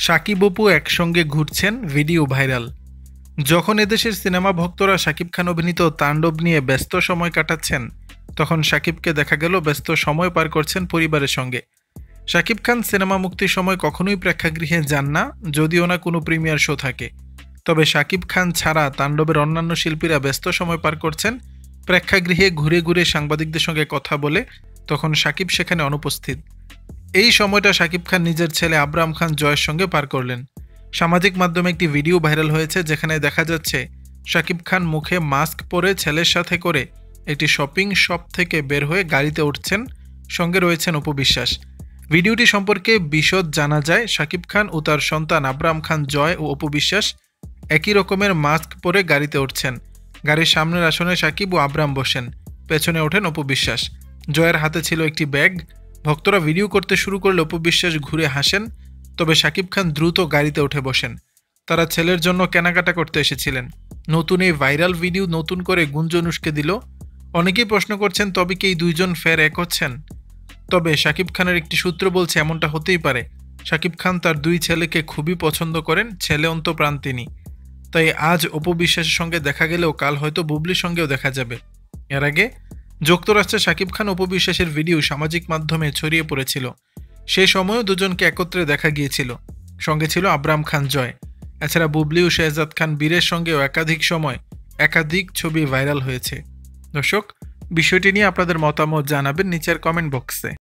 শাকিব অপু একসঙ্গে ঘুরছেন, video viral. যখন এদেশের সিনেমা ভক্তরা শাকিব খান অভিনীত তাণ্ডব নিয়ে ব্যস্ত সময় কাটাচ্ছেন, তখন শাকিবকে দেখা গেল ব্যস্ত সময় পার করছেন পরিবারের সঙ্গে। শাকিব খান সিনেমা মুক্তির সময় কখনোই প্রেক্ষাগৃহে যান না, যদিও না কোনো প্রিমিয়ার শো থাকে। তবে শাকিব খান ছাড়া তাণ্ডবের অন্যান্য শিল্পীরা ব্যস্ত সময় পার করছেন প্রেক্ষাগৃহে ঘুরে ঘুরে সাংবাদিকদের সঙ্গে কথা বলে, তখন শাকিব সেখানে অনুপস্থিত। এই সময়টা শাকিব খান নিজের ছেলে আবরাম খান জয়ের সঙ্গে পার করলেন। সামাজিক মাধ্যমে একটি ভিডিও ভাইরাল হয়েছে, যেখানে দেখা যাচ্ছে শাকিব খান মুখে মাস্ক পরে ছেলের সাথে করে একটি শপিং শপ থেকে বের হয়ে গাড়িতে উঠছেন, সঙ্গে রয়েছেন অপু বিশ্বাস। ভিডিওটি সম্পর্কে বিশদ জানা যায়, শাকিব খান ও তার সন্তান আবরাম খান জয় ও অপু বিশ্বাস একই রকমের মাস্ক পরে গাড়িতে উঠছেন। গাড়ির সামনের আসনে শাকিব ও আবরাম বসেন, পেছনে ওঠেন অপু বিশ্বাস। জয়ের হাতে ছিল একটি ব্যাগ। ভক্তরা ভিডিও করতে শুরু করলে অপু বিশ্বাস ঘুরে হাসেন, তবে শাকিব খান দ্রুত গাড়িতে উঠে বসেন। তারা ছেলের জন্য কেনাকাটা করতে এসেছিলেন। নতুন এই ভাইরাল ভিডিও নতুন করে গুঞ্জন উস্কে দিল। অনেকেই প্রশ্ন করছেন, তবে কি এই দুইজন ফের এক হচ্ছেন? তবে শাকিব খানের একটি সূত্র বলছে এমনটা হতেই পারে। শাকিব খান তার দুই ছেলেকে খুবই পছন্দ করেন, ছেলে অন্তপ্রাণ তিনি। তাই আজ অপু বিশ্বাসের সঙ্গে দেখা গেলেও কাল হয়তো বুবলির সঙ্গেও দেখা যাবে। এর আগে যুক্তরাষ্ট্রে শাকিব খান অপু বিশ্বাসের ভিডিও সামাজিক মাধ্যমে ছড়িয়ে পড়েছিল। সেই সময়ও দুজনকে একত্রে দেখা গিয়েছিল, সঙ্গে ছিল আবরাম খান জয়। এছাড়া বুবলি ও শেহজাদ খান বীরের সঙ্গেও একাধিক সময় একাধিক ছবি ভাইরাল হয়েছে। দর্শক, বিষয়টি নিয়ে আপনাদের মতামত জানাবেন নিচের কমেন্ট বক্সে।